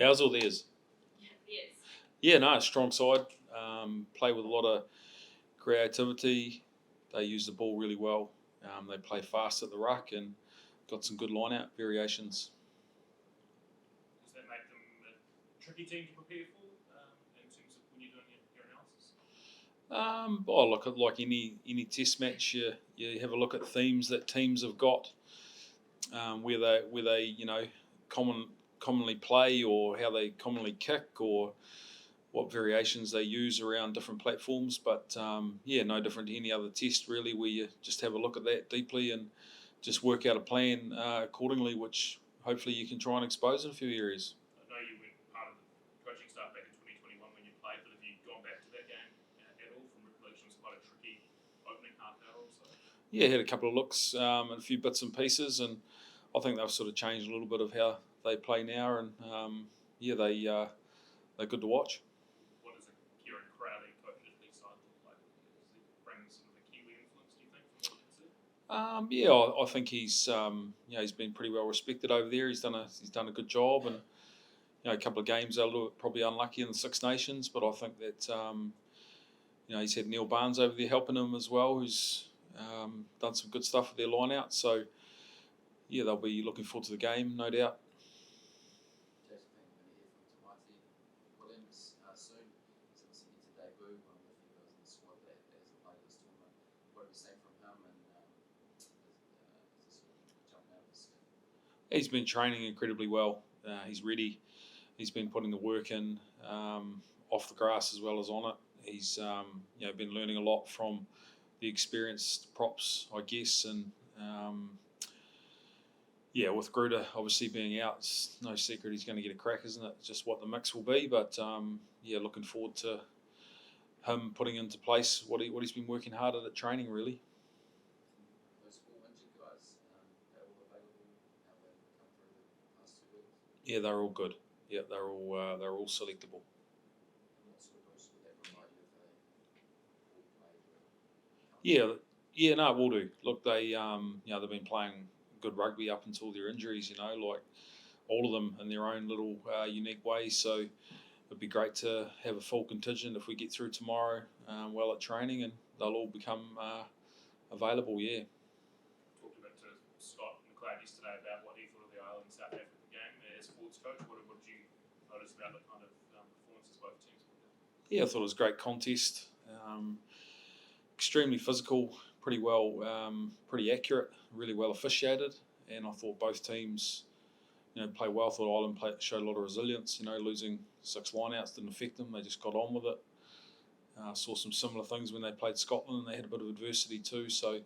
Ours or theirs? Yes. Yeah, no, strong side. Play with a lot of creativity. They use the ball really well. They play fast at the ruck and got some good line-out variations. Does that make them a tricky team to prepare for in terms of when you're doing your analysis? Look at like any test match. You have a look at themes that teams have got, where they commonly play, or how they commonly kick, or what variations they use around different platforms. But no different to any other test really, where you just have a look at that deeply and just work out a plan accordingly, which hopefully you can try and expose in a few areas. I know you weren't part of the coaching staff back in 2021 when you played, but have you gone back to that game at all? From recollection, it was quite a tricky opening half hour or so. Yeah, had a couple of looks and a few bits and pieces, and I think they've sort of changed a little bit of how they play now, and they're good to watch. What does a Kieran Crowley coach's side look like? Does he bring some of the Kiwi influence, do you think, from what you can see? I think he's been pretty well respected over there. He's done a good job, and a couple of games they're probably unlucky in the Six Nations, but I think that he's had Neil Barnes over there helping him as well, who's done some good stuff with their line out. So yeah, they'll be looking forward to the game, no doubt. He's been training incredibly well. He's ready. He's been putting the work in off the grass as well as on it. He's been learning a lot from the experienced props, I guess, and with Gruder obviously being out, it's no secret he's going to get a crack, isn't it? Just what the mix will be, but looking forward to him putting into place what he's been working hard at training, really. Yeah, they're all good. Yeah, they're all selectable. Yeah, no, it will do. Look, they've been playing good rugby up until their injuries. Like all of them in their own little unique way. So it'd be great to have a full contingent if we get through tomorrow, well at training, and they'll all become available. Yeah. Talked about to Scott McLeod yesterday about what he thought of the Ireland South Africa game as sports coach. What did you notice about the kind of performances both teams put in? Yeah, I thought it was a great contest. Extremely physical, pretty accurate, really well officiated, and I thought both teams, play well. I thought Ireland showed a lot of resilience. Losing 6 lineouts didn't affect them; they just got on with it. Saw some similar things when they played Scotland, and they had a bit of adversity too. So,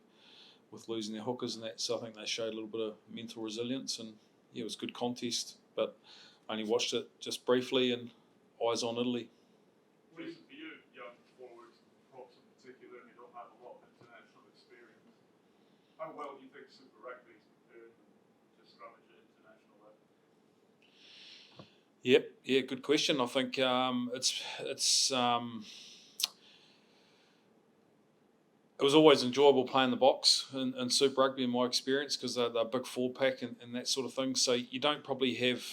with losing their hookers and that, so I think they showed a little bit of mental resilience, and it was a good contest. But I only watched it just briefly, and eyes on Italy. What is it for you, young forwards, props in particular, and you don't have a lot of international experience? How well do you think Super Rugby is preparing to scrummage at international level? Yeah, good question. I think it was always enjoyable playing the box in Super Rugby in my experience, because they're a big forward pack and that sort of thing. So you don't probably have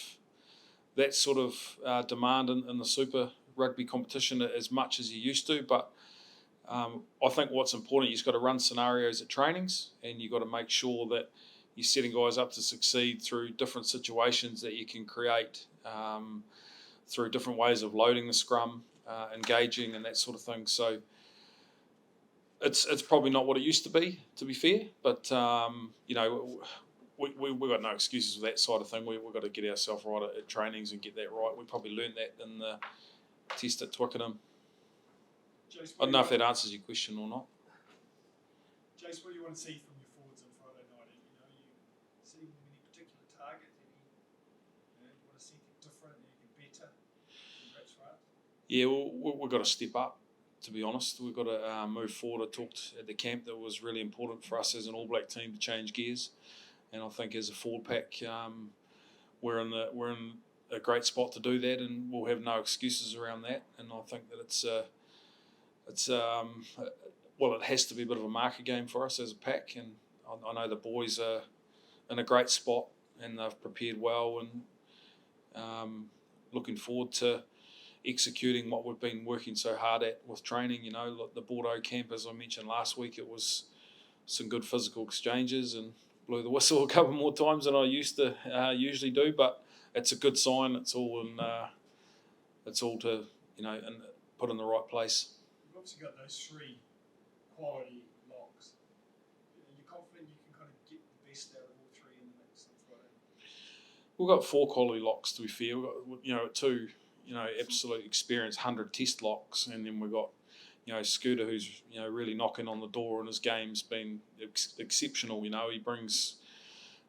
that sort of demand in the Super Rugby competition as much as you used to. But I think what's important, you've got to run scenarios at trainings, and you've got to make sure that you're setting guys up to succeed through different situations that you can create through different ways of loading the scrum, engaging and that sort of thing. So it's probably not what it used to be fair, but we've got no excuses with that side of thing. We've got to get ourselves right at trainings and get that right. We probably learned that in the test at Twickenham. Jace, I don't know if that answers your question or not. Jace, what do you want to see from your forwards on Friday night? You see any particular target? You want to see anything different, anything better? Perhaps for us? Yeah, we've got to step up. To be honest, we've got to move forward. I talked at the camp that it was really important for us as an All Black team to change gears, and I think as a forward pack, we're in a great spot to do that, and we'll have no excuses around that. And I think that it has to be a bit of a marker game for us as a pack, and I know the boys are in a great spot and they've prepared well, and looking forward to executing what we've been working so hard at with training. You know, like the Bordeaux camp, as I mentioned last week, it was some good physical exchanges and blew the whistle a couple more times than I usually do, but it's a good sign. It's all to, and put in the right place. You've obviously got those 3 quality locks. You're confident you can kind of get the best out of all 3 in the mix on Friday? We've got 4 quality locks, to be fair. We've got, 2, absolute experience 100 test locks, and then we've got, Scooter, who's, really knocking on the door, and his game's been exceptional. He brings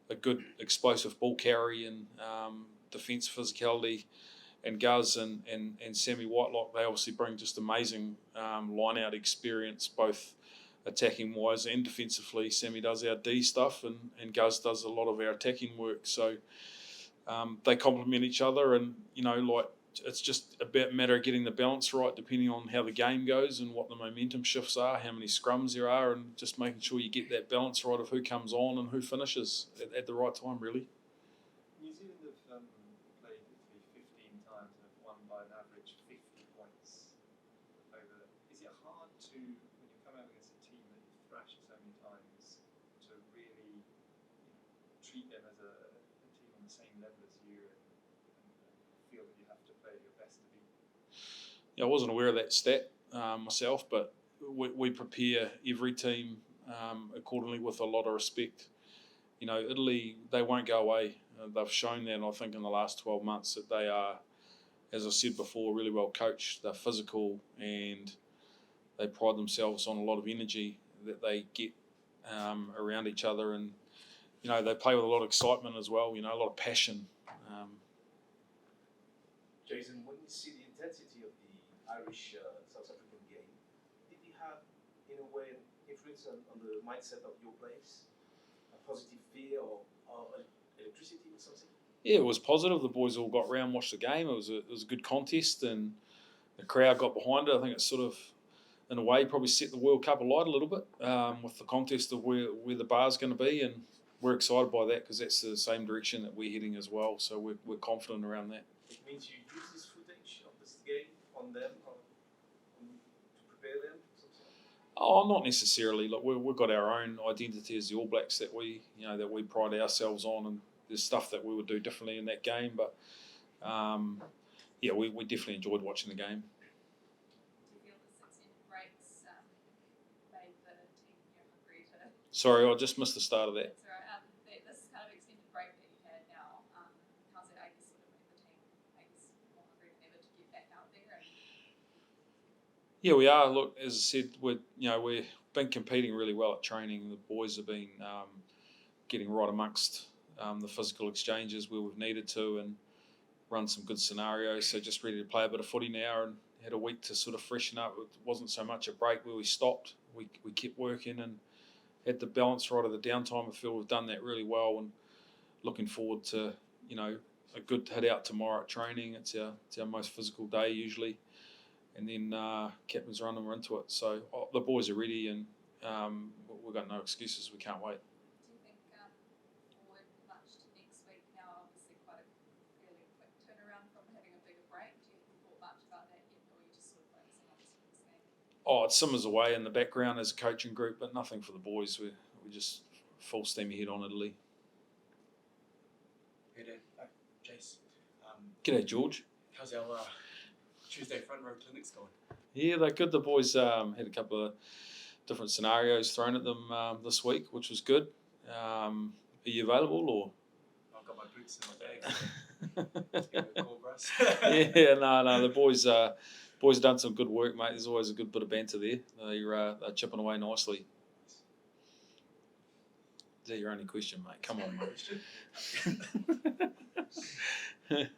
a good explosive ball carry and defence physicality, and Guz and Sammy Whitelock, they obviously bring just amazing line-out experience, both attacking-wise and defensively. Sammy does our D stuff, and Guz does a lot of our attacking work. So they complement each other, and, it's just a matter of getting the balance right, depending on how the game goes and what the momentum shifts are, how many scrums there are, and just making sure you get that balance right of who comes on and who finishes at the right time, really. New Zealand have played Italy 15 times and have won by an average 50 points over. Is it hard to, when you come out against a team that you've thrashed so many times, to really treat them as a team on the same level as you and feel that you have to play your best to beat? Yeah, I wasn't aware of that stat myself, but we prepare every team accordingly with a lot of respect. Italy, they won't go away. They've shown that, I think, in the last 12 months that they are, as I said before, really well coached. They're physical, and they pride themselves on a lot of energy that they get around each other, and they play with a lot of excitement as well. A lot of passion. Jason, when you see the intensity of the Irish South African game, did you have, in a way, an influence on the mindset of your players? A positive fear or electricity or something? Yeah, it was positive. The boys all got round, watched the game. It was a good contest, and the crowd got behind it. I think it sort of, in a way, probably set the World Cup alight a little bit with the contest of where the bar's going to be, and we're excited by that because that's the same direction that we're heading as well. So we're confident around that. It means you use this footage of this game on them to prepare them? Oh, not necessarily. Look, we've got our own identity as the All Blacks that we pride ourselves on, and there's stuff that we would do differently in that game. But we definitely enjoyed watching the game. Do you feel this extended breaks made the team hungry to? Sorry, I just missed the start of that. That's all right. This kind of extended break that you've had now, how's it, sort of made the team, more hungry than ever to get back out there? Yeah, we are. Look, as I said, we've been competing really well at training. The boys have been getting right amongst the physical exchanges where we've needed to, and run some good scenarios. So just ready to play a bit of footy now, and had a week to sort of freshen up. It wasn't so much a break where we stopped. We kept working and had the balance right of the downtime. I feel we've done that really well, and looking forward to a good hit out tomorrow at training. It's our most physical day usually. And then captain's run and we're into it. So the boys are ready, and we've got no excuses. We can't wait. Do you think forward much to next week now? Obviously quite a fairly quick turnaround from having a bigger break. Do you thought much about that yet, or are you just sort of focusing on this game? Oh, it simmers away in the background as a coaching group, but nothing for the boys. We're just full steam ahead on Italy. Hey Dan, Jace. G'day, George. How's our Tuesday front row clinics going? Yeah, they're good. The boys had a couple of different scenarios thrown at them this week, which was good. Are you available, or? I've got my boots in my bag. Let's give it a call, bros. Yeah, no. The boys have done some good work, mate. There's always a good bit of banter there. They're chipping away nicely. Is that your only question, mate? Come on, mate.